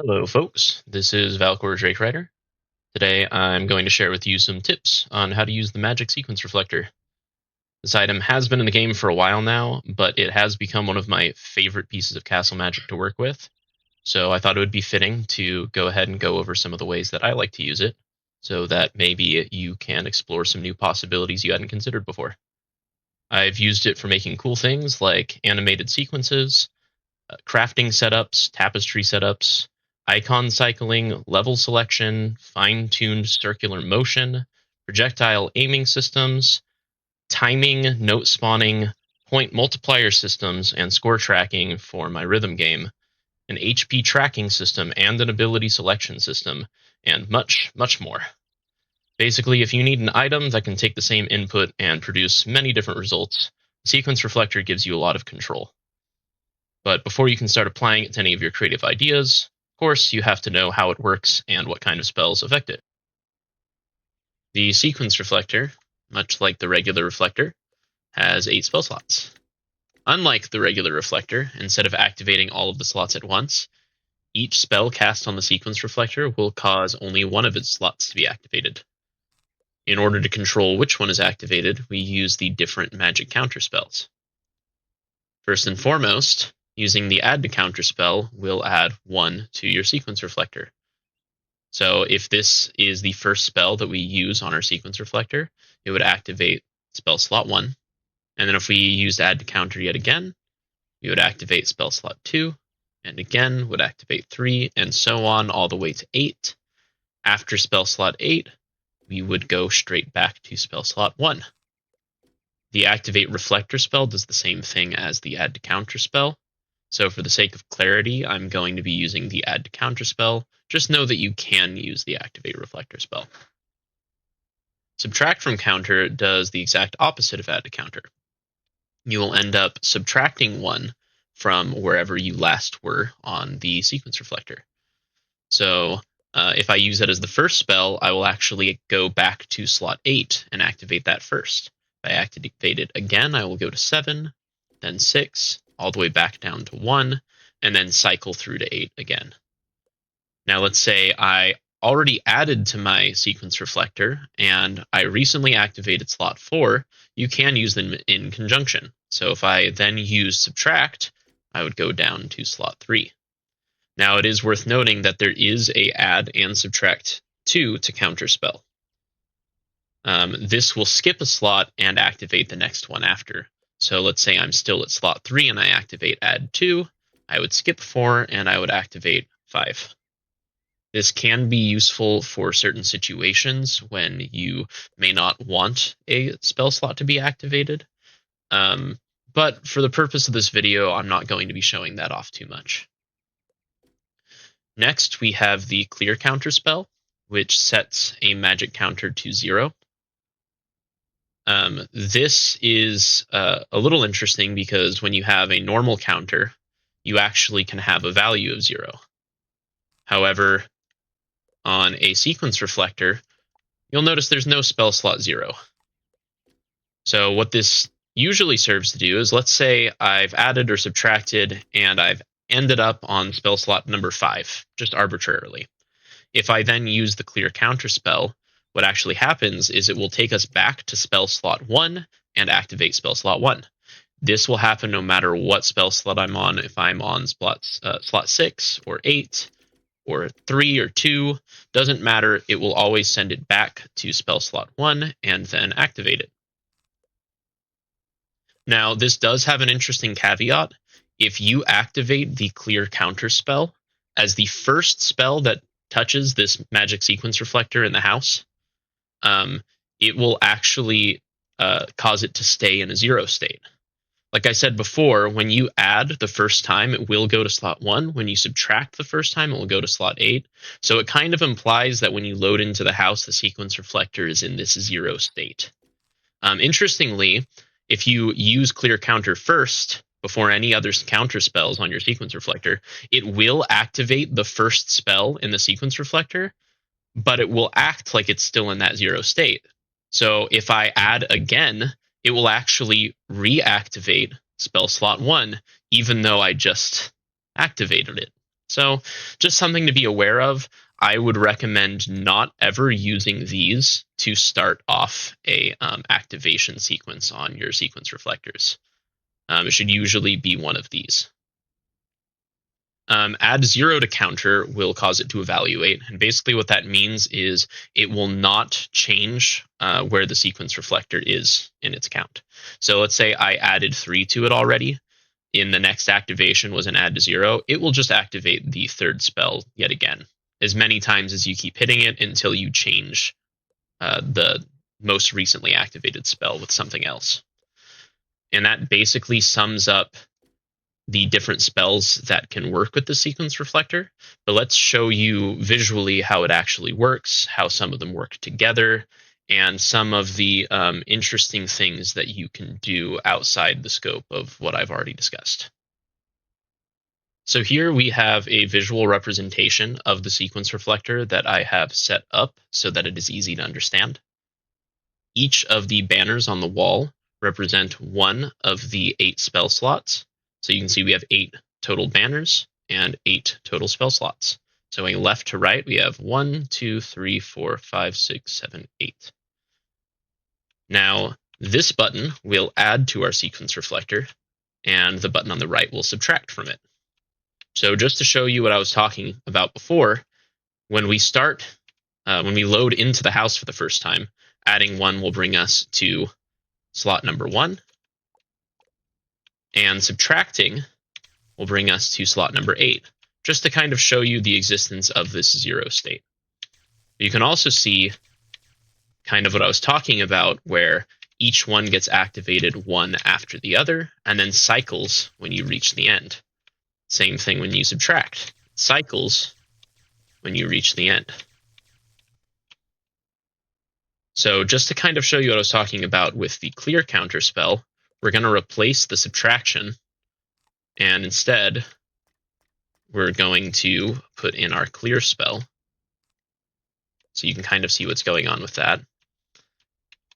Hello, folks. This is Valcor Drake Rider. Today, I'm going to share with you some tips on how to use the Magic Sequence Reflector. This item has been in the game for a while now, but it has become one of my favorite pieces of castle magic to work with. So I thought it would be fitting to go ahead and go over some of the ways that I like to use it, so that maybe you can explore some new possibilities you hadn't considered before. I've used it for making cool things like animated sequences, crafting setups, tapestry setups, icon cycling, level selection, fine tuned circular motion, projectile aiming systems, timing, note spawning, point multiplier systems, and score tracking for my rhythm game, an HP tracking system, and an ability selection system, and much, much more. Basically, if you need an item that can take the same input and produce many different results, Sequence Reflector gives you a lot of control. But before you can start applying it to any of your creative ideas, of course, you have to know how it works and what kind of spells affect it. The Sequence Reflector, much like the regular Reflector, has 8 spell slots. Unlike the regular Reflector, instead of activating all of the slots at once, each spell cast on the Sequence Reflector will cause only one of its slots to be activated. In order to control which one is activated, we use the different magic counter spells. First and foremost, using the add to counter spell will add 1 to your sequence reflector. So if this is the first spell that we use on our sequence reflector, it would activate spell slot 1. And then if we used add to counter yet again, we would activate spell slot 2, and again would activate 3, and so on all the way to 8. After spell slot 8, we would go straight back to spell slot 1. The activate reflector spell does the same thing as the add to counter spell. So for the sake of clarity, I'm going to be using the add to counter spell. Just know that you can use the activate reflector spell. Subtract from counter does the exact opposite of add to counter. You will end up subtracting 1 from wherever you last were on the sequence reflector. So if I use that as the first spell, I will actually go back to slot 8 and activate that first. If I activate it again, I will go to 7, then 6, all the way back down to 1, and then cycle through to 8 again. Now let's say I already added to my sequence reflector, and I recently activated slot 4, you can use them in conjunction. So if I then use subtract, I would go down to slot 3. Now it is worth noting that there is a add and subtract 2 to counter spell. This will skip a slot and activate the next one after. So let's say I'm still at slot 3 and I activate add 2. I would skip 4 and I would activate 5. This can be useful for certain situations when you may not want a spell slot to be activated. But for the purpose of this video, I'm not going to be showing that off too much. Next, we have the clear counter spell, which sets a magic counter to 0. This is a little interesting because when you have a normal counter, you actually can have a value of 0. However, on a sequence reflector, you'll notice there's no spell slot 0. So what this usually serves to do is, let's say I've added or subtracted and I've ended up on spell slot number 5, just arbitrarily. If I then use the clear counter spell, what actually happens is it will take us back to spell slot 1 and activate spell slot 1. This will happen no matter what spell slot I'm on. If I'm on slot 6 or 8 or 3 or 2, doesn't matter. It will always send it back to spell slot 1 and then activate it. Now, this does have an interesting caveat. If you activate the clear counter spell as the first spell that touches this magic sequence reflector in the house, it will actually cause it to stay in a 0 state. Like I said before, when you add the first time, it will go to slot 1. When you subtract the first time, it will go to slot 8. So it kind of implies that when you load into the house, the sequence reflector is in this 0 state. Interestingly, if you use clear counter first, before any other counter spells on your sequence reflector, it will activate the first spell in the sequence reflector, but it will act like it's still in that 0 state. So if I add again, it will actually reactivate spell slot 1, even though I just activated it. So just something to be aware of. I would recommend not ever using these to start off a activation sequence on your sequence reflectors. It should usually be one of these. Add 0 to counter will cause it to evaluate. And basically what that means is it will not change where the sequence reflector is in its count. So let's say I added 3 to it already. In the next activation was an add to 0. It will just activate the third spell yet again, as many times as you keep hitting it until you change the most recently activated spell with something else. And that basically sums up the different spells that can work with the sequence reflector. But let's show you visually how it actually works, how some of them work together, and some of the interesting things that you can do outside the scope of what I've already discussed. So here we have a visual representation of the sequence reflector that I have set up so that it is easy to understand. Each of the banners on the wall represent one of the 8 spell slots. So you can see we have 8 total banners and 8 total spell slots. So going left to right, we have 1, 2, 3, 4, 5, 6, 7, 8. Now, this button will add to our sequence reflector, and the button on the right will subtract from it. So just to show you what I was talking about before, when we load into the house for the first time, adding 1 will bring us to slot number 1, and subtracting will bring us to slot number 8, just to kind of show you the existence of this 0 state. You can also see kind of what I was talking about, where each one gets activated one after the other, and then cycles when you reach the end. Same thing when you subtract. It cycles when you reach the end. So just to kind of show you what I was talking about with the clear counter spell, we're going to replace the subtraction, and instead we're going to put in our clear spell. So you can kind of see what's going on with that.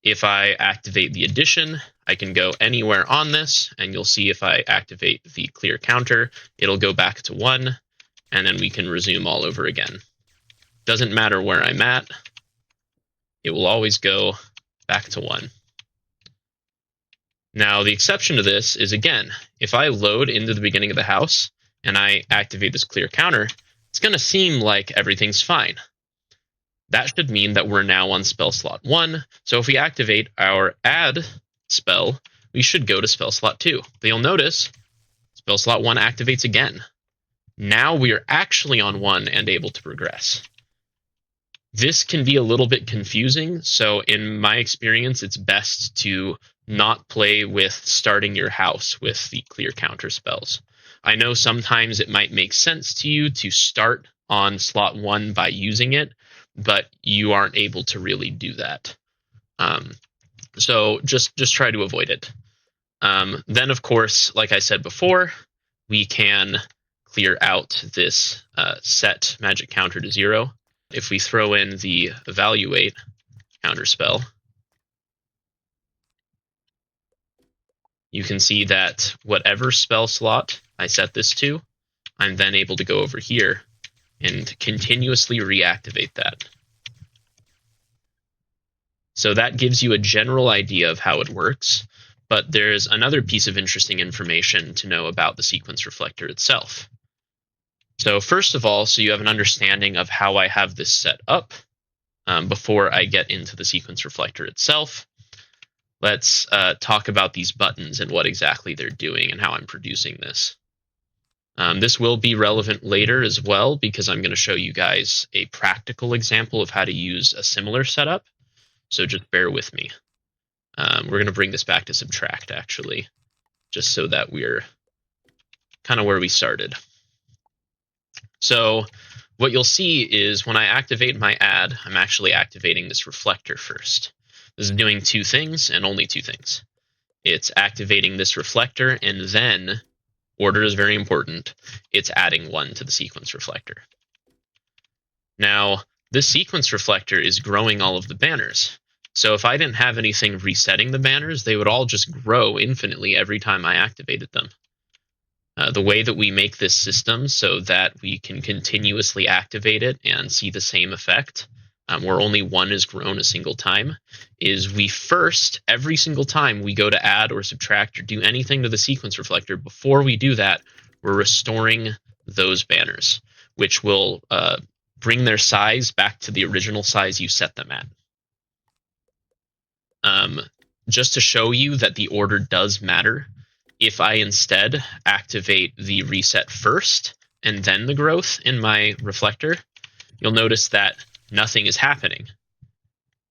If I activate the addition, I can go anywhere on this, and you'll see if I activate the clear counter, it'll go back to 1, and then we can resume all over again. Doesn't matter where I'm at, it will always go back to 1. Now, the exception to this is, again, if I load into the beginning of the house and I activate this clear counter, it's going to seem like everything's fine. That should mean that we're now on spell slot 1. So if we activate our add spell, we should go to spell slot 2. But you'll notice spell slot 1 activates again. Now we are actually on 1 and able to progress. This can be a little bit confusing, so in my experience, it's best to not play with starting your house with the clear counter spells. I know sometimes it might make sense to you to start on slot 1 by using it, but you aren't able to really do that. So just try to avoid it. Then, of course, like I said before, we can clear out this set magic counter to 0. If we throw in the evaluate counter spell, you can see that whatever spell slot I set this to, I'm then able to go over here and continuously reactivate that. So that gives you a general idea of how it works, but there's another piece of interesting information to know about the sequence reflector itself. So first of all, so you have an understanding of how I have this set up before I get into the sequence reflector itself. Let's talk about these buttons and what exactly they're doing and how I'm producing this. This will be relevant later as well, because I'm going to show you guys a practical example of how to use a similar setup. So just bear with me. We're going to bring this back to subtract, actually, just so that we're kind of where we started. So what you'll see is when I activate my add, I'm actually activating this reflector first. This is doing 2 things and only 2 things. It's activating this reflector, and then, order is very important, it's adding 1 to the sequence reflector. Now, this sequence reflector is growing all of the banners. So if I didn't have anything resetting the banners, they would all just grow infinitely every time I activated them. The way that we make this system so that we can continuously activate it and see the same effect, where only one is grown a single time, is we first, every single time we go to add or subtract or do anything to the sequence reflector, before we do that, we're restoring those banners, which will bring their size back to the original size you set them at. Just to show you that the order does matter, if I instead activate the reset first and then the growth in my reflector, you'll notice that nothing is happening.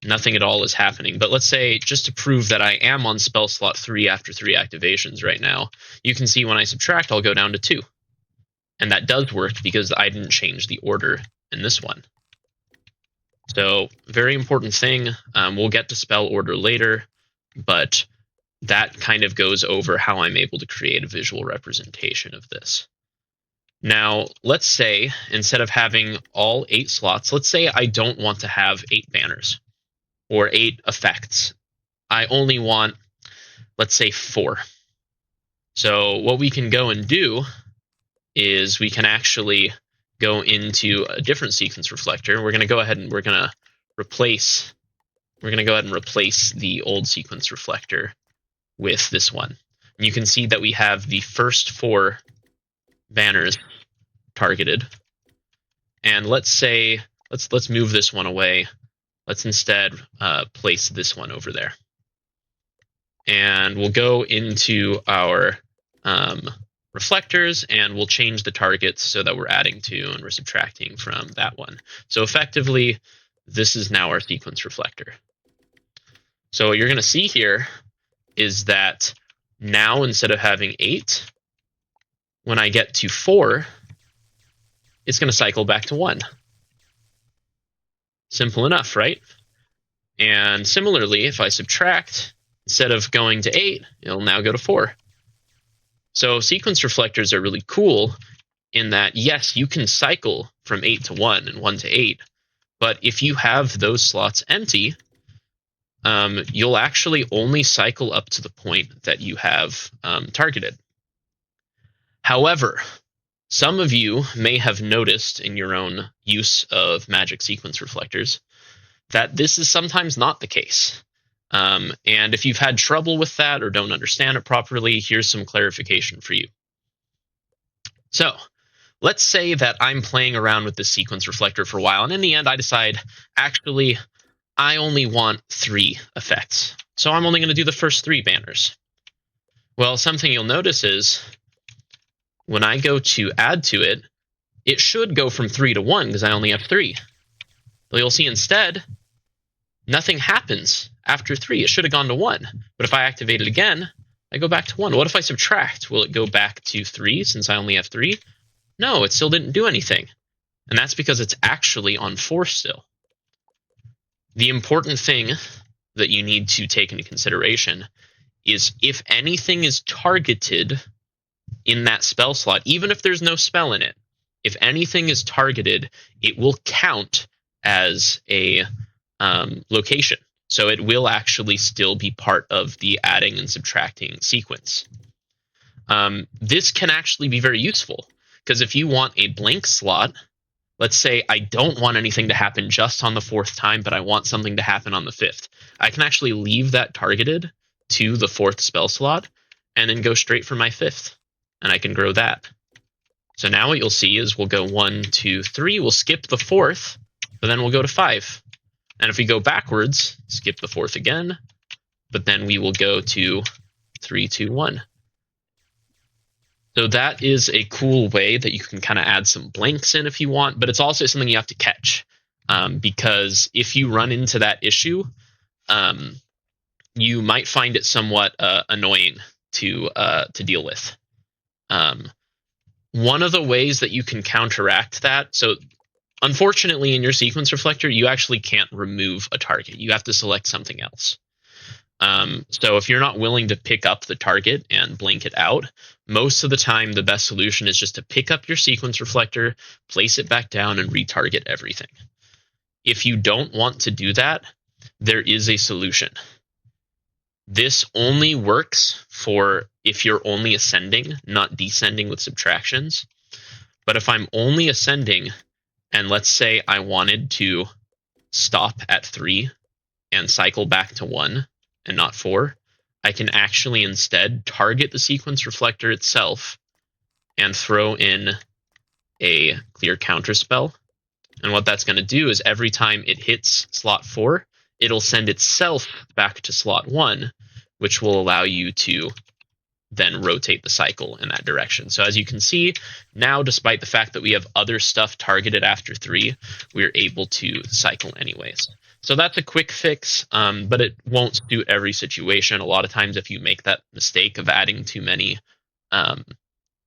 Nothing at all is happening. But let's say, just to prove that I am on spell slot 3 after 3 activations right now, you can see when I subtract, I'll go down to 2. And that does work because I didn't change the order in this one. So, very important thing. We'll get to spell order later, but that kind of goes over how I'm able to create a visual representation of this. Now, let's say, instead of having all 8 slots, let's say I don't want to have 8 banners or 8 effects. I only want, let's say, 4. So what we can go and do is we can actually go into a different sequence reflector. We're going to go ahead and go ahead and replace the old sequence reflector with this one. And you can see that we have the first 4 banners targeted. And let's say, let's move this one away. Let's instead place this one over there. And we'll go into our reflectors, and we'll change the targets so that we're adding to and we're subtracting from that one. So effectively, this is now our sequence reflector. So what you're going to see here is that now, instead of having 8, when I get to 4, it's going to cycle back to 1. Simple enough, right? And similarly, if I subtract, instead of going to 8, it'll now go to 4. So sequence reflectors are really cool in that, yes, you can cycle from 8 to 1 and 1 to 8, but if you have those slots empty, you'll actually only cycle up to the point that you have targeted. However, some of you may have noticed in your own use of magic sequence reflectors that this is sometimes not the case. And if you've had trouble with that or don't understand it properly, here's some clarification for you. So let's say that I'm playing around with this sequence reflector for a while, and in the end I decide, actually, I only want 3 effects. So I'm only going to do the first 3 banners. Well, something you'll notice is when I go to add to it, it should go from 3 to 1 because I only have 3. But you'll see instead, nothing happens after 3. It should have gone to 1. But if I activate it again, I go back to 1. What if I subtract? Will it go back to 3 since I only have 3? No, it still didn't do anything. And that's because it's actually on 4 still. The important thing that you need to take into consideration is if anything is targeted in that spell slot, even if there's no spell in it, if anything is targeted, it will count as a location. So it will actually still be part of the adding and subtracting sequence. This can actually be very useful, because if you want a blank slot, let's say I don't want anything to happen just on the 4th time, but I want something to happen on the 5th. I can actually leave that targeted to the 4th spell slot and then go straight for my 5th. And I can grow that. So now what you'll see is we'll go 1, 2, 3. We'll skip the 4th, but then we'll go to 5. And if we go backwards, skip the 4th again, but then we will go to 3, 2, 1. So that is a cool way that you can kind of add some blanks in if you want, but it's also something you have to catch. Because if you run into that issue, you might find it somewhat annoying to deal with. One of the ways that you can counteract that, so unfortunately in your sequence reflector, you actually can't remove a target. You have to select something else. So if you're not willing to pick up the target and blank it out, most of the time the best solution is just to pick up your sequence reflector, place it back down, and retarget everything. If you don't want to do that, there is a solution. This only works for if you're only ascending, not descending with subtractions. But if I'm only ascending, and let's say I wanted to stop at 3 and cycle back to 1 and not 4, I can actually instead target the sequence reflector itself and throw in a clear counter spell. And what that's going to do is every time it hits slot 4, it'll send itself back to slot 1, which will allow you to then rotate the cycle in that direction. So as you can see, now despite the fact that we have other stuff targeted after 3, we're able to cycle anyways. So that's a quick fix, but it won't suit every situation. A lot of times if you make that mistake of adding too many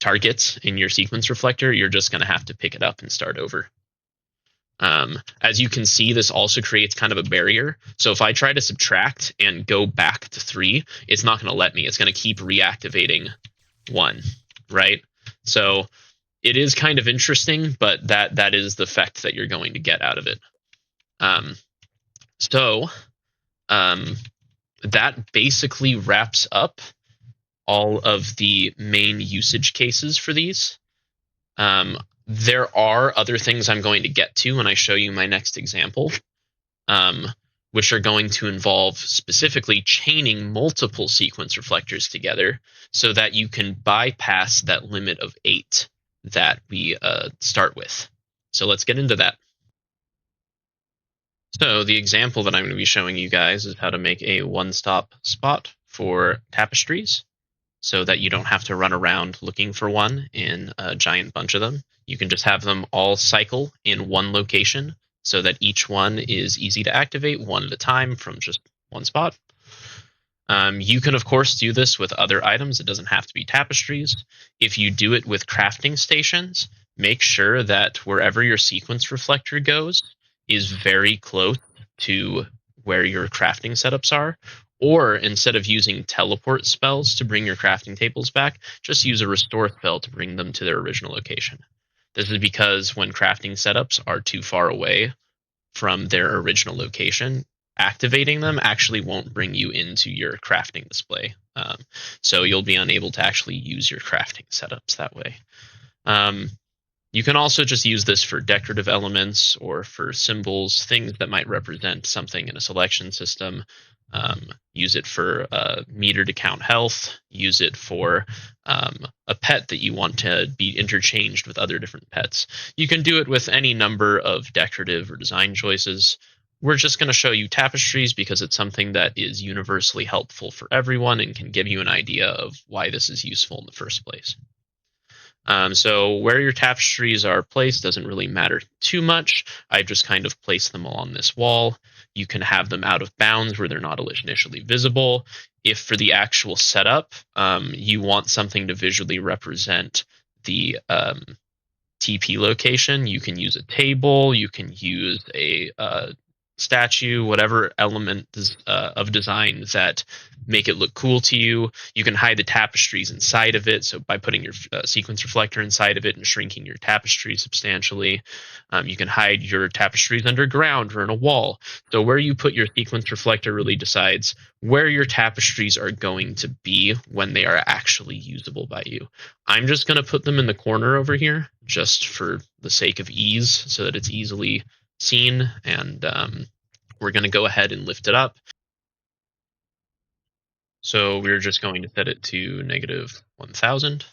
targets in your sequence reflector, you're just going to have to pick it up and start over. As you can see, this also creates kind of a barrier. So if I try to subtract and go back to 3, it's not going to let me. It's going to keep reactivating 1, right? So it is kind of interesting, but that is the effect that you're going to get out of it. That basically wraps up all of the main usage cases for these. There are other things I'm going to get to when I show you my next example, which are going to involve specifically chaining multiple sequence reflectors together so that you can bypass that limit of 8 that we start with. So let's get into that. So the example that I'm going to be showing you guys is how to make a one-stop spot for tapestries so that you don't have to run around looking for one in a giant bunch of them. You can just have them all cycle in one location so that each one is easy to activate one at a time from just one spot. You can, of course, do this with other items. It doesn't have to be tapestries. If you do it with crafting stations, make sure that wherever your sequence reflector goes is very close to where your crafting setups are. Or instead of using teleport spells to bring your crafting tables back, just use a restore spell to bring them to their original location. This is because when crafting setups are too far away from their original location, activating them actually won't bring you into your crafting display. So you'll be unable to actually use your crafting setups that way. You can also just use this for decorative elements or for symbols, things that might represent something in a selection system. Use it for meter to count health. Use it for a pet that you want to be interchanged with other different pets. You can do it with any number of decorative or design choices. We're just going to show you tapestries because it's something that is universally helpful for everyone and can give you an idea of why this is useful in the first place. So where your tapestries are placed doesn't really matter too much. I've just kind of placed them along this wall. You can have them out of bounds where they're not initially visible. If for the actual setup, you want something to visually represent the TP location, you can use a table, you can use a statue, whatever element of design that make it look cool to you. You can hide the tapestries inside of it, so by putting your sequence reflector inside of it and shrinking your tapestry substantially. You can hide your tapestries underground or in a wall. So where you put your sequence reflector really decides where your tapestries are going to be when they are actually usable by you. I'm just going to put them in the corner over here just for the sake of ease so that it's easily seen, and we're going to go ahead and lift it up. So we're just going to set it to -1000.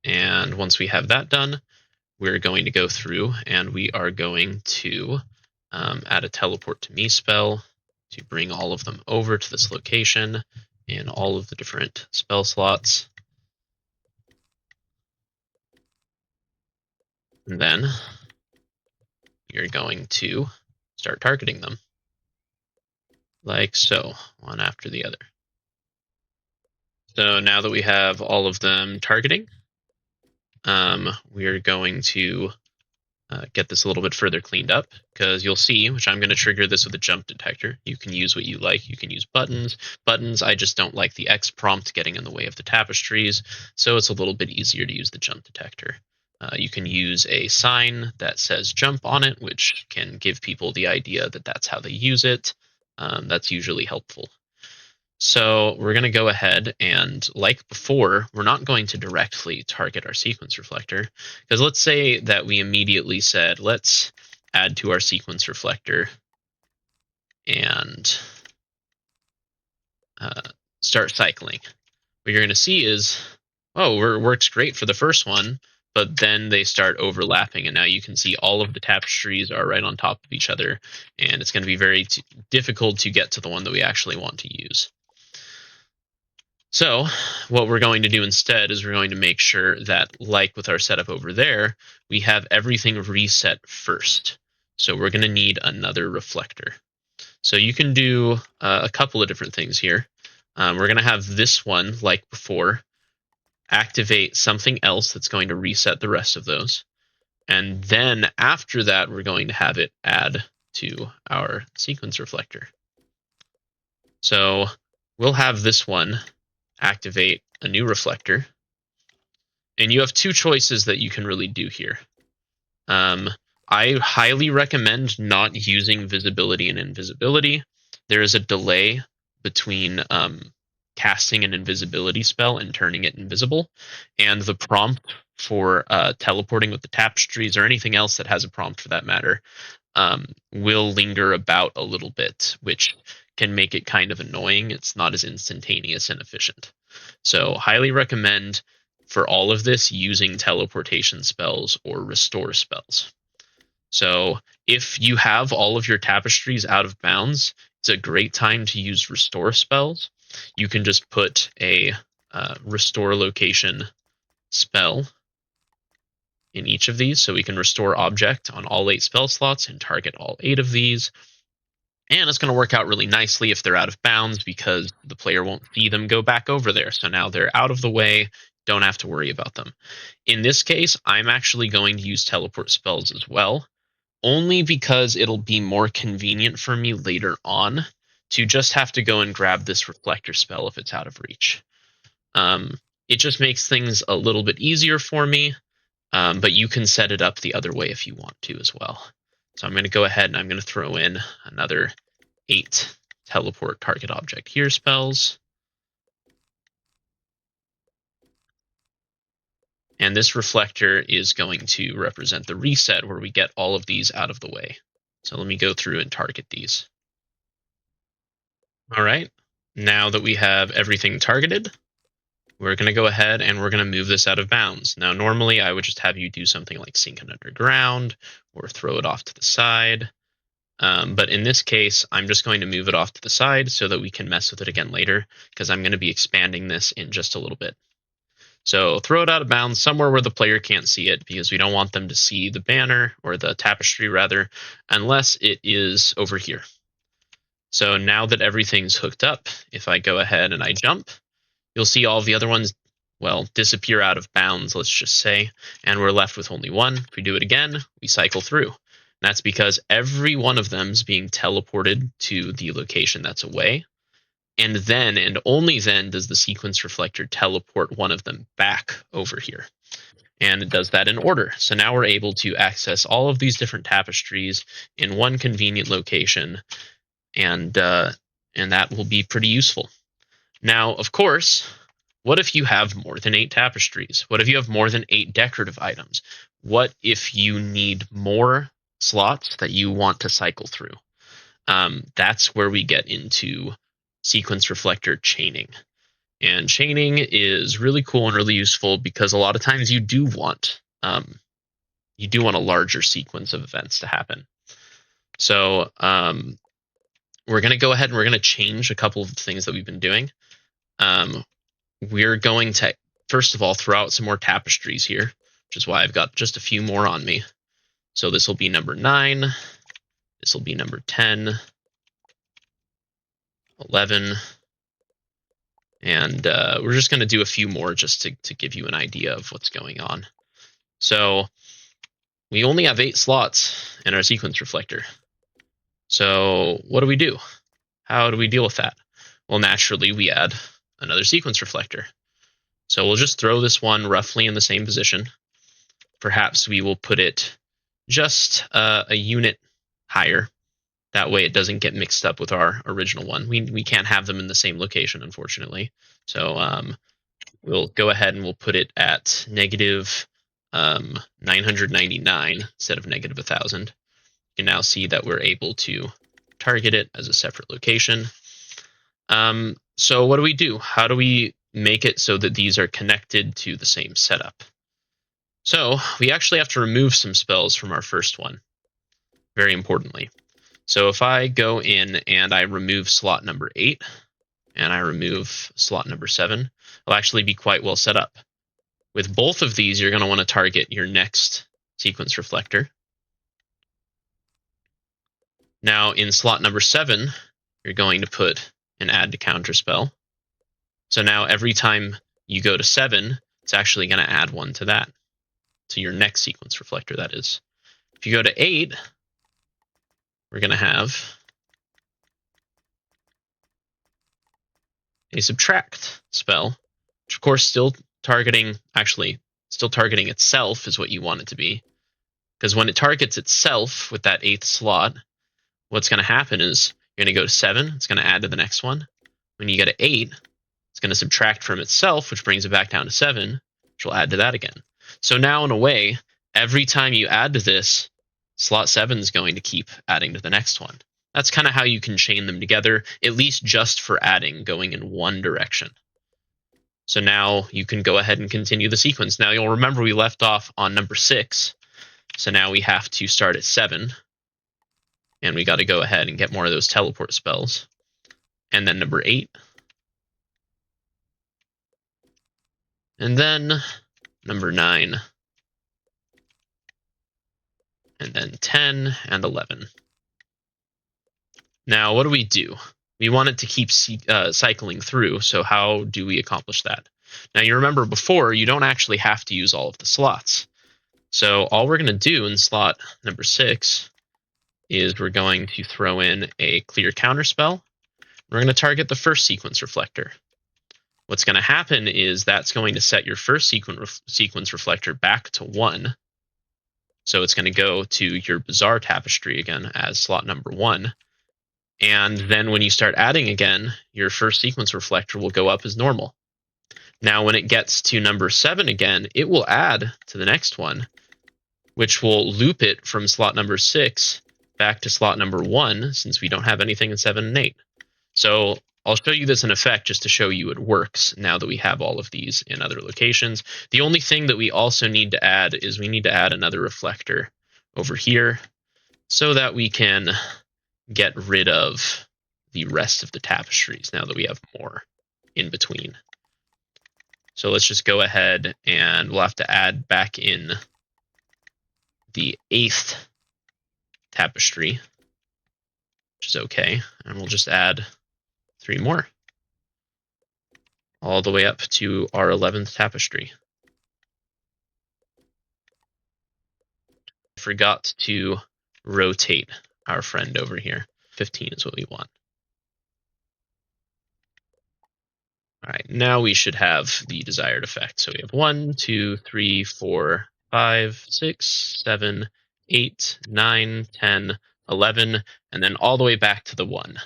And once we have that done, we're going to go through and we are going to add a teleport to me spell to bring all of them over to this location in all of the different spell slots. And then you're going to start targeting them like so, one after the other. So now that we have all of them targeting, we're going to get this a little bit further cleaned up, because you'll see, which I'm going to trigger this with a jump detector. You can use what you like. You can use buttons. I just don't like the X prompt getting in the way of the tapestries, so it's a little bit easier to use the jump detector. You can use a sign that says jump on it, which can give people the idea that that's how they use it. That's usually helpful. So we're going to go ahead and, like before, we're not going to directly target our sequence reflector, because let's say that we immediately said, let's add to our sequence reflector and start cycling. What you're going to see is, oh, it works great for the first one, but then they start overlapping, and now you can see all of the tapestries are right on top of each other, and it's going to be very difficult to get to the one that we actually want to use. So what we're going to do instead is we're going to make sure that, like with our setup over there, we have everything reset first. So we're going to need another reflector. So you can do a couple of different things here. We're going to have this one, like before, activate something else that's going to reset the rest of those. And then after that, we're going to have it add to our sequence reflector. So we'll have this one activate a new reflector. And you have two choices that you can really do here. I highly recommend not using visibility and invisibility. There is a delay between casting an invisibility spell and turning it invisible, and the prompt for teleporting with the tapestries or anything else that has a prompt for that matter will linger about a little bit, which can make it kind of annoying. It's not as instantaneous and efficient. So highly recommend for all of this using teleportation spells or restore spells. So if you have all of your tapestries out of bounds, it's a great time to use restore spells. You can just put a restore location spell in each of these. So we can restore object on all 8 spell slots and target all 8 of these. And it's going to work out really nicely if they're out of bounds, because the player won't see them go back over there. So now they're out of the way, don't have to worry about them. In this case, I'm actually going to use teleport spells as well, only because it'll be more convenient for me later on to just have to go and grab this reflector spell if it's out of reach. It just makes things a little bit easier for me, but you can set it up the other way if you want to as well. So I'm going to go ahead and I'm going to throw in another 8 teleport target object here spells. And this reflector is going to represent the reset where we get all of these out of the way. So let me go through and target these. All right, now that we have everything targeted, we're going to go ahead and we're going to move this out of bounds. Now, normally I would just have you do something like sink it underground or throw it off to the side. But in this case, I'm just going to move it off to the side so that we can mess with it again later, because I'm going to be expanding this in just a little bit. So throw it out of bounds somewhere where the player can't see it, because we don't want them to see the banner, or the tapestry rather, unless it is over here. So now that everything's hooked up, if I go ahead and I jump, you'll see all of the other ones, well, disappear out of bounds, let's just say, and we're left with only one. If we do it again, we cycle through. And that's because every one of them is being teleported to the location that's away. And then, and only then, does the sequence reflector teleport one of them back over here. And it does that in order. So now we're able to access all of these different tapestries in one convenient location, and that will be pretty useful. Now, of course, what if you have more than 8 tapestries? What if you have more than 8 decorative items? What if you need more slots that you want to cycle through? That's where we get into sequence reflector chaining. And chaining is really cool and really useful because a lot of times you do want a larger sequence of events to happen. So we're going to go ahead and we're going to change a couple of things that we've been doing. We're going to, first of all, throw out some more tapestries here, which is why I've got just a few more on me. So this will be number 9. This will be number 10, 11. And we're just going to do a few more just to give you an idea of what's going on. So we only have 8 slots in our sequence reflector. So what do we do? How do we deal with that? Well, naturally, we add another sequence reflector. So we'll just throw this one roughly in the same position. Perhaps we will put it just a unit higher. That way it doesn't get mixed up with our original one. We can't have them in the same location, unfortunately. So we'll go ahead and we'll put it at negative 999 instead of negative 1,000. You can now see that we're able to target it as a separate location. So what do? How do we make it so that these are connected to the same setup? So we actually have to remove some spells from our first one, very importantly. So if I go in and I remove slot number 8 and I remove slot number 7, it'll actually be quite well set up. With both of these, you're going to want to target your next sequence reflector. Now in slot number 7, you're going to put an add to counter spell. So now every time you go to 7, it's actually going to add 1 to that, to your next sequence reflector, that is. If you go to 8, we're going to have a subtract spell, which of course still targeting itself is what you want it to be. Because when it targets itself with that 8th slot, what's going to happen is you're going to go to 7, it's going to add to the next one. When you get to 8, it's going to subtract from itself, which brings it back down to 7, which will add to that again. So now, in a way, every time you add to this, slot 7 is going to keep adding to the next one. That's kind of how you can chain them together, at least just for adding, going in one direction. So now you can go ahead and continue the sequence. Now you'll remember we left off on number 6, so now we have to start at 7, and we got to go ahead and get more of those teleport spells. And then number 8. And then number 9. And then 10 and 11. Now, what do? We want it to keep cycling through, so how do we accomplish that? Now, you remember before, you don't actually have to use all of the slots. So all we're going to do in slot number 6 is we're going to throw in a clear counter spell. We're going to target the first sequence reflector. What's going to happen is that's going to set your first sequence reflector back to 1. So it's going to go to your Bizarre Tapestry again as slot number 1. And then when you start adding again, your first sequence reflector will go up as normal. Now when it gets to number 7 again, it will add to the next one, which will loop it from slot number 6 back to slot number 1, since we don't have anything in 7 and 8. So I'll show you this in effect just to show you it works now that we have all of these in other locations. The only thing that we also need to add is we need to add another reflector over here so that we can get rid of the rest of the tapestries now that we have more in between. So let's just go ahead and we'll have to add back in the 8th tapestry, which is okay. And we'll just add 3 more, all the way up to our 11th tapestry. Forgot to rotate our friend over here. 15 is what we want. All right, now we should have the desired effect. So we have 1, 2, 3, 4, 5, 6, 7, 8, 9, 10, 11, and then all the way back to the 1.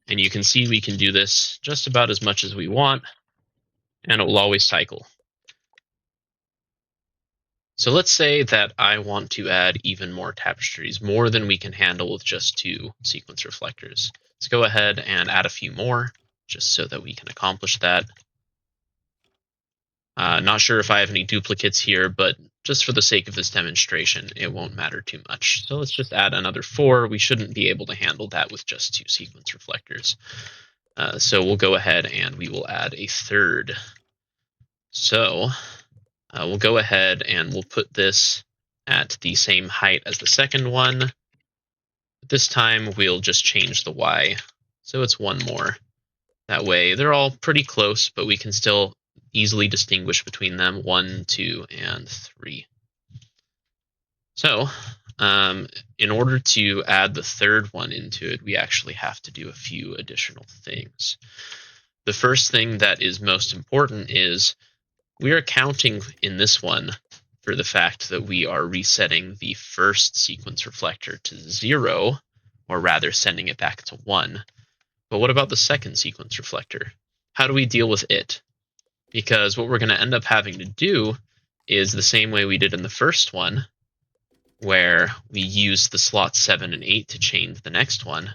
And you can see we can do this just about as much as we want, and it will always cycle. So let's say that I want to add even more tapestries, more than we can handle with just 2 sequence reflectors. Let's go ahead and add a few more, just so that we can accomplish that. Not sure if I have any duplicates here, but just for the sake of this demonstration, it won't matter too much. So let's just add another 4. We shouldn't be able to handle that with just 2 sequence reflectors. So we'll go ahead and we will add a 3rd. So we'll go ahead and we'll put this at the same height as the second one. But this time we'll just change the Y, so it's 1 more. That way they're all pretty close, but we can still easily distinguish between them, 1, 2, and 3. So in order to add the 3rd one into it, we actually have to do a few additional things. The first thing that is most important is we are accounting in this one for the fact that we are resetting the first sequence reflector to 0, or rather sending it back to 1. But what about the second sequence reflector? How do we deal with it? Because what we're going to end up having to do is the same way we did in the first one, where we use the slots 7 and 8 to chain the next one.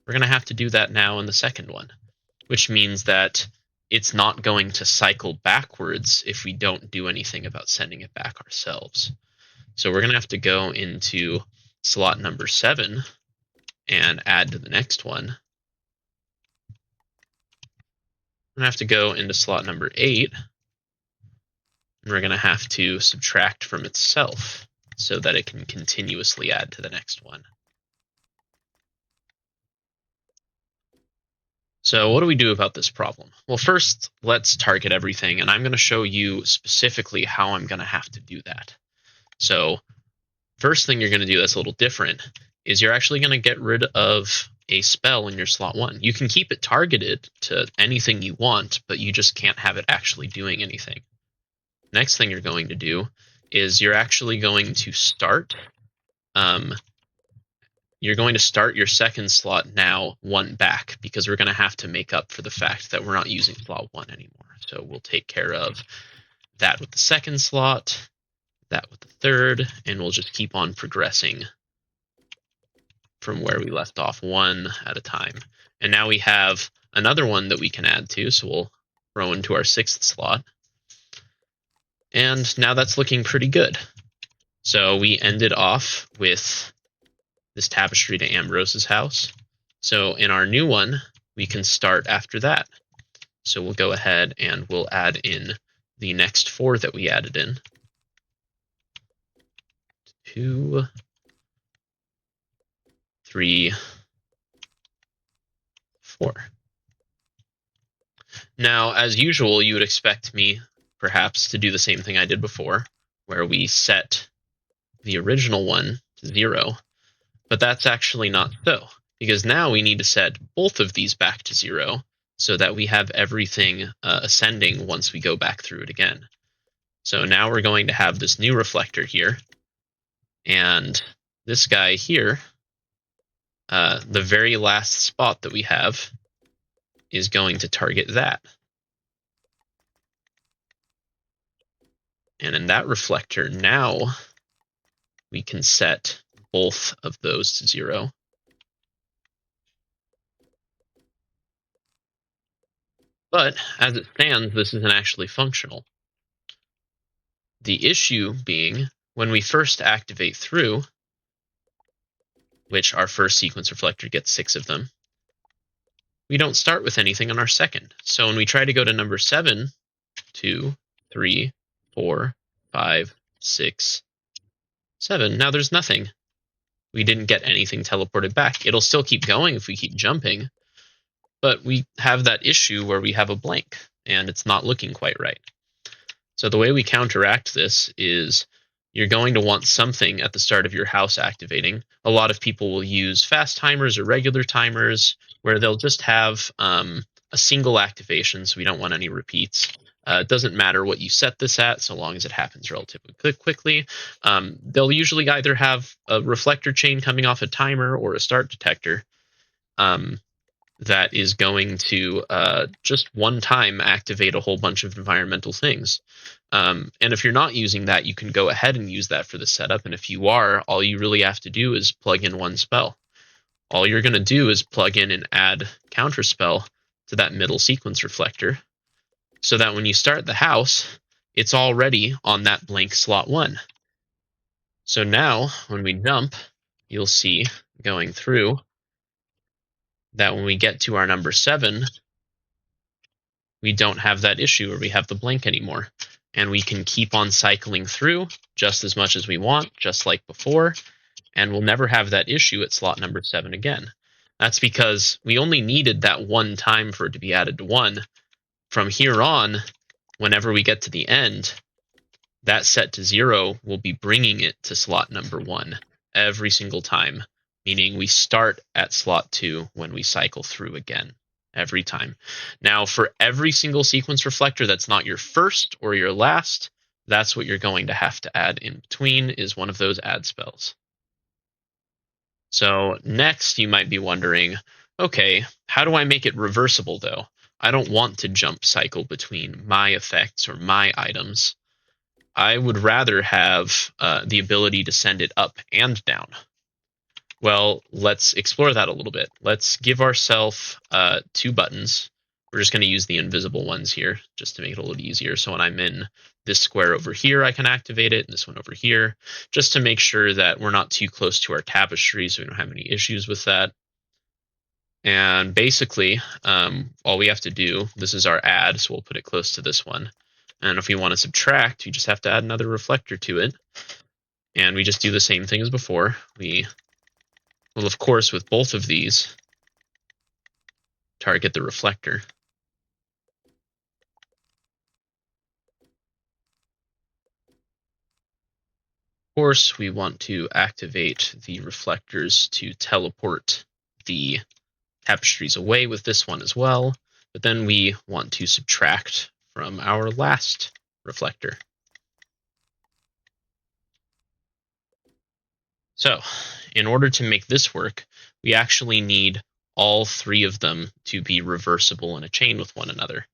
We're going to have to do that now in the second one, which means that it's not going to cycle backwards if we don't do anything about sending it back ourselves. So we're going to have to go into slot number 7 and add to the next one. We're going to have to go into slot number 8, and we're going to have to subtract from itself so that it can continuously add to the next one. So what do we do about this problem? Well, first, let's target everything, and I'm going to show you specifically how I'm going to have to do that. So first thing you're going to do that's a little different is you're actually going to get rid of a spell in your slot 1. You can keep it targeted to anything you want, but you just can't have it actually doing anything. Next thing you're going to do is you're actually going to start your second slot now 1 back, because we're going to have to make up for the fact that we're not using slot 1 anymore. So we'll take care of that with the second slot, that with the third, and we'll just keep on progressing from where we left off, 1 at a time. And now we have another one that we can add to, so we'll throw into our 6th slot. And now that's looking pretty good. So we ended off with this Tapestry to Ambrose's house. So in our new one, we can start after that. So we'll go ahead and we'll add in the next 4 that we added in. 2, 3, 4. Now, as usual, you would expect me perhaps to do the same thing I did before, where we set the original one to 0. But that's actually not so, because now we need to set both of these back to 0 so that we have everything ascending once we go back through it again. So now we're going to have this new reflector here, and this guy here, the very last spot that we have, is going to target that. And in that reflector, now we can set both of those to 0. But as it stands, this isn't actually functional. The issue being, when we first activate through, which our first sequence reflector gets 6 of them, we don't start with anything on our second. So when we try to go to number 7, 2, 3, 4, 5, 6, 7, now there's nothing. We didn't get anything teleported back. It'll still keep going if we keep jumping, but we have that issue where we have a blank, and it's not looking quite right. So the way we counteract this is you're going to want something at the start of your house activating. A lot of people will use fast timers or regular timers, where they'll just have a single activation, so we don't want any repeats. It doesn't matter what you set this at, so long as it happens relatively quickly. They'll usually either have a reflector chain coming off a timer or a start detector that is going to just one time activate a whole bunch of environmental things. And if you're not using that, you can go ahead and use that for the setup. And if you are, all you really have to do is plug in one spell. All you're going to do is plug in and add counterspell to that middle sequence reflector, so that when you start the house, it's already on that blank slot 1. So now, when we jump, you'll see going through that when we get to our number 7, we don't have that issue where we have the blank anymore. And we can keep on cycling through just as much as we want, just like before, and we'll never have that issue at slot number 7 again. That's because we only needed that one time for it to be added to 1. From here on, whenever we get to the end, that set to 0 will be bringing it to slot number 1 every single time, meaning we start at slot 2 when we cycle through again, every time. Now, for every single sequence reflector that's not your first or your last, that's what you're going to have to add in between, is one of those add spells. So next you might be wondering, okay, how do I make it reversible though? I don't want to jump cycle between my effects or my items. I would rather have the ability to send it up and down. Well, let's explore that a little bit. Let's give ourselves 2 buttons. We're just going to use the invisible ones here just to make it a little easier. So when I'm in this square over here, I can activate it, and this one over here, just to make sure that we're not too close to our tapestry so we don't have any issues with that. And basically, all we have to do, this is our add, so we'll put it close to this one. And if we want to subtract, we just have to add another reflector to it. And we just do the same thing as before. We will, of course, with both of these, target the reflector. Of course, we want to activate the reflectors to teleport the tapestries away with this one as well. But then we want to subtract from our last reflector. So, in order to make this work, we actually need all 3 of them to be reversible in a chain with one another.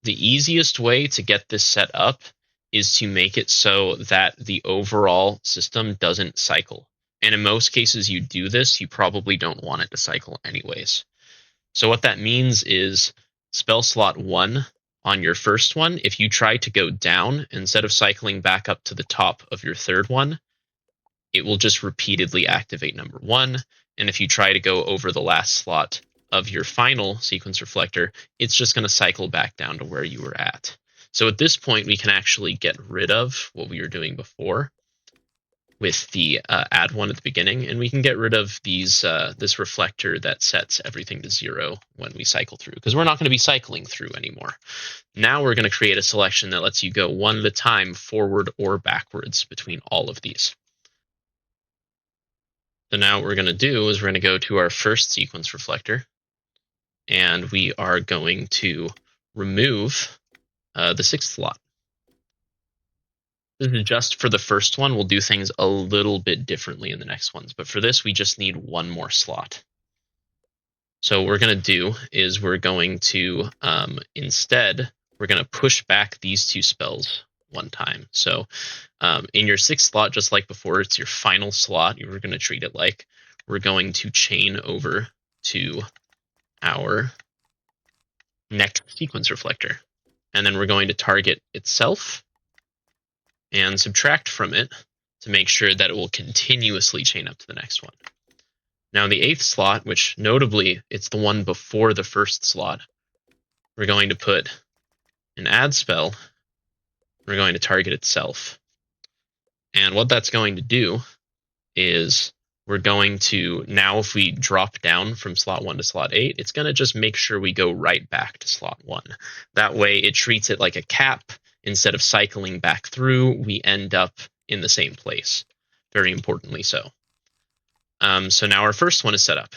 The easiest way to get this set up is to make it so that the overall system doesn't cycle. And in most cases you do this, you probably don't want it to cycle anyways. So what that means is spell slot 1 on your first one, if you try to go down, instead of cycling back up to the top of your third one, it will just repeatedly activate number 1. And if you try to go over the last slot of your final sequence reflector, it's just going to cycle back down to where you were at. So at this point, we can actually get rid of what we were doing before with the add 1 at the beginning, and we can get rid of these this reflector that sets everything to 0 when we cycle through, because we're not going to be cycling through anymore. Now we're going to create a selection that lets you go one at a time, forward or backwards between all of these. So now what we're going to do is we're going to go to our first sequence reflector, and we are going to remove the 6th slot. This is just for the first one. We'll do things a little bit differently in the next ones, but for this, we just need 1 more slot. So what we're going to do is we're going to, instead, we're going to push back these 2 spells 1 time. So in your 6th slot, just like before, it's your final slot. You're going to treat it like we're going to chain over to our next sequence reflector. And then we're going to target itself and subtract from it to make sure that it will continuously chain up to the next one. Now in the 8th slot, which notably it's the one before the 1st slot, we're going to put an add spell. We're going to target itself. And what that's going to do is we're going to, now if we drop down from slot 1 to slot 8, it's going to just make sure we go right back to slot 1. That way it treats it like a cap. Instead of cycling back through, we end up in the same place. Very importantly so. So now our first one is set up.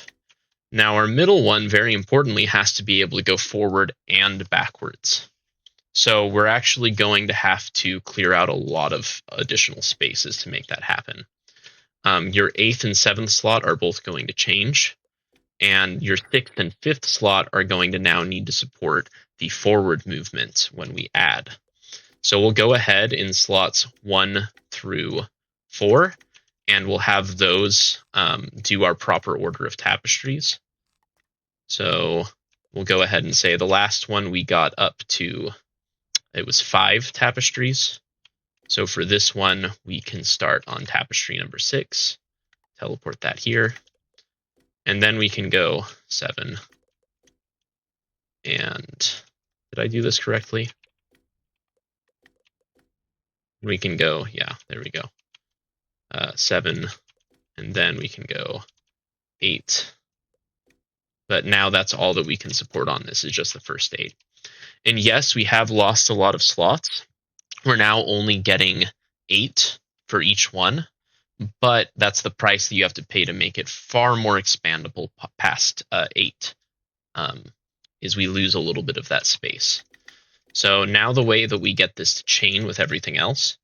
Now our middle one, very importantly, has to be able to go forward and backwards. So we're actually going to have to clear out a lot of additional spaces to make that happen. Your 8th and 7th slot are both going to change, and your 6th and 5th slot are going to now need to support the forward movement when we add. So we'll go ahead in slots 1 through 4, and we'll have those do our proper order of tapestries. So we'll go ahead and say the last one we got up to, it was 5 tapestries. So for this one, we can start on tapestry number 6, teleport that here, and then we can go 7. And did I do this correctly? We can go, yeah, there we go. 7, and then we can go 8. But now that's all that we can support on this, is just the first 8. And yes, we have lost a lot of slots. We're now only getting 8 for each one, but that's the price that you have to pay to make it far more expandable past 8, is we lose a little bit of that space. So now the way that we get this to chain with everything else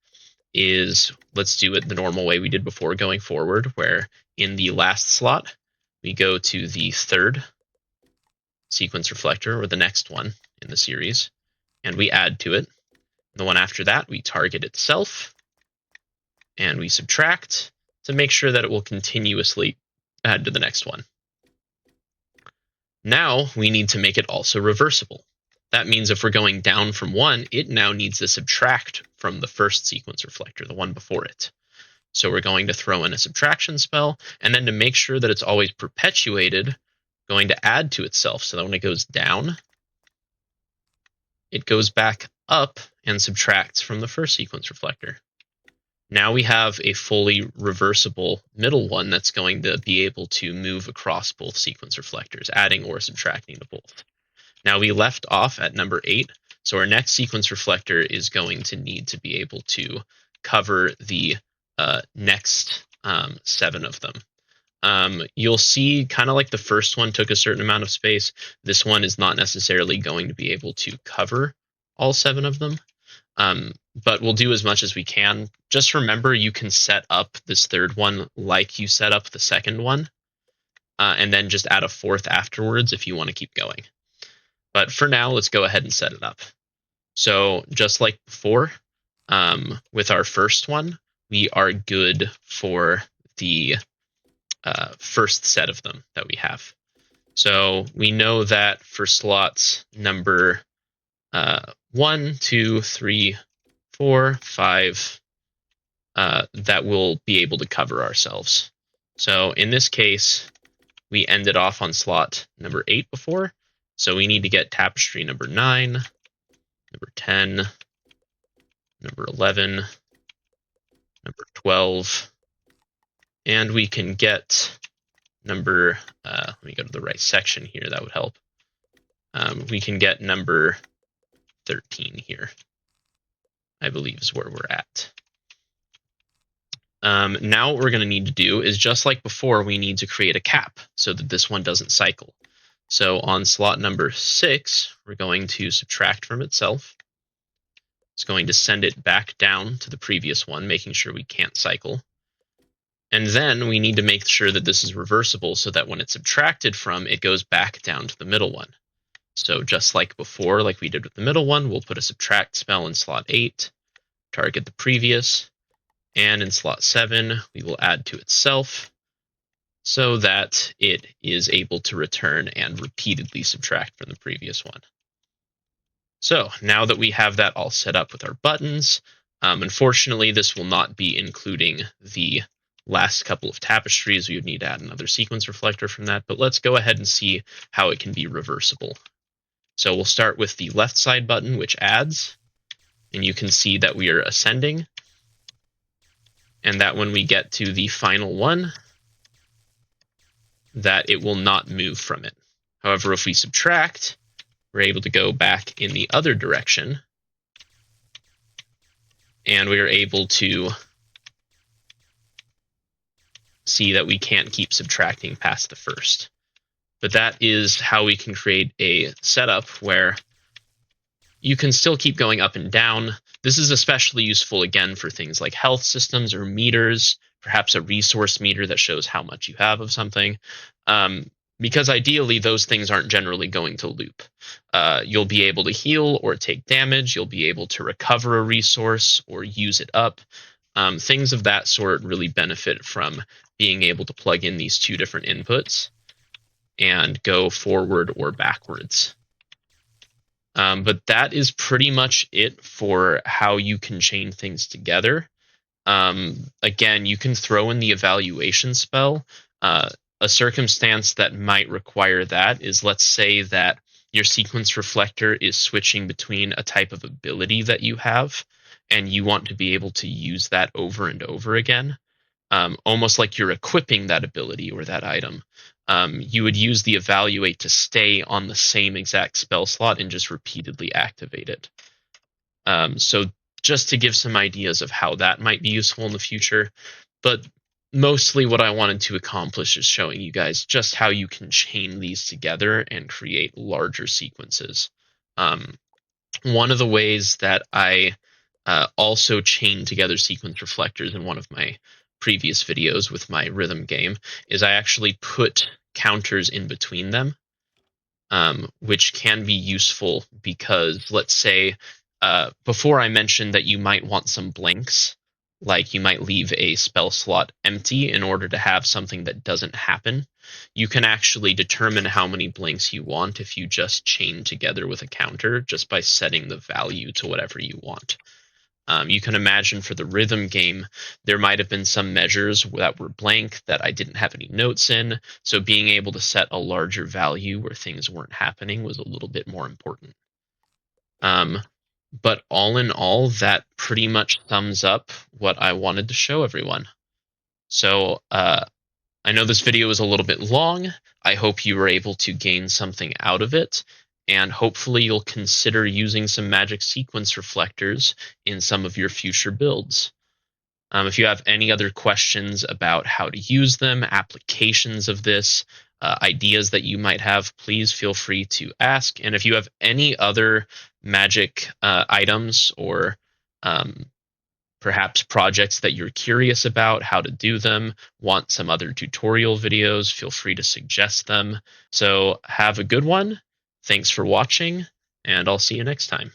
is, let's do it the normal way we did before going forward, where in the last slot, we go to the third sequence reflector, or the next one in the series, and we add to it. The one after that, we target itself, and we subtract to make sure that it will continuously add to the next one. Now we need to make it also reversible. That means if we're going down from one, it now needs to subtract from the first sequence reflector, the one before it. So we're going to throw in a subtraction spell, and then to make sure that it's always perpetuated, going to add to itself so that when it goes down, it goes back up and subtracts from the first sequence reflector. Now we have a fully reversible middle one that's going to be able to move across both sequence reflectors, adding or subtracting to both. Now we left off at number 8, so our next sequence reflector is going to need to be able to cover the next 7 of them. You'll see, kind of like the first one took a certain amount of space, this one is not necessarily going to be able to cover all 7 of them. But we'll do as much as we can. Just remember, you can set up this third one like you set up the second one, and then just add a fourth afterwards if you want to keep going. But for now, let's go ahead and set it up. So just like before, with our first one, we are good for the first set of them that we have. So we know that for slots number 1, 2, 3, 4, 5, that we'll be able to cover ourselves. So in this case, we ended off on slot number 8 before, so we need to get Tapestry number 9, number 10, number 11, number 12, and we can get number, let me go to the right section here, that would help. We can get number 13 here, I believe is where we're at. Now what we're going to need to do is, just like before, we need to create a cap so that this one doesn't cycle. So on slot number 6, we're going to subtract from itself. It's going to send it back down to the previous one, making sure we can't cycle. And then we need to make sure that this is reversible so that when it's subtracted from, it goes back down to the middle one. So just like before, like we did with the middle one, we'll put a subtract spell in slot 8, target the previous, and in slot 7, we will add to itself so that it is able to return and repeatedly subtract from the previous one. So now that we have that all set up with our buttons, unfortunately, this will not be including the last couple of tapestries. We would need to add another sequence reflector from that, but let's go ahead and see how it can be reversible. So we'll start with the left side button, which adds, and you can see that we are ascending, and that when we get to the final one, that it will not move from it. However, if we subtract, we're able to go back in the other direction, and we are able to see that we can't keep subtracting past the first. But that is how we can create a setup where you can still keep going up and down. This is especially useful, again, for things like health systems or meters, perhaps a resource meter that shows how much you have of something, because ideally those things aren't generally going to loop. You'll be able to heal or take damage. You'll be able to recover a resource or use it up. Things of that sort really benefit from being able to plug in these 2 different inputs and go forward or backwards. But that is pretty much it for how you can chain things together. Again, you can throw in the evaluation spell. A circumstance that might require that is, let's say that your sequence reflector is switching between a type of ability that you have, and you want to be able to use that over and over again, almost like you're equipping that ability or that item. You would use the evaluate to stay on the same exact spell slot and just repeatedly activate it. So just to give some ideas of how that might be useful in the future, but mostly what I wanted to accomplish is showing you guys just how you can chain these together and create larger sequences. One of the ways that I also chained together sequence reflectors in one of my previous videos with my rhythm game, is I actually put counters in between them, which can be useful because, let's say, before I mentioned that you might want some blanks, like you might leave a spell slot empty in order to have something that doesn't happen. You can actually determine how many blanks you want if you just chain together with a counter just by setting the value to whatever you want. You can imagine for the rhythm game, there might have been some measures that were blank that I didn't have any notes in. So being able to set a larger value where things weren't happening was a little bit more important. But all in all, that pretty much sums up what I wanted to show everyone. So I know this video is a little bit long. I hope you were able to gain something out of it, and hopefully you'll consider using some magic sequence reflectors in some of your future builds. If you have any other questions about how to use them, applications of this, ideas that you might have, please feel free to ask. And if you have any other magic items or perhaps projects that you're curious about how to do them, want some other tutorial videos, feel free to suggest them. So have a good one. Thanks for watching, and I'll see you next time.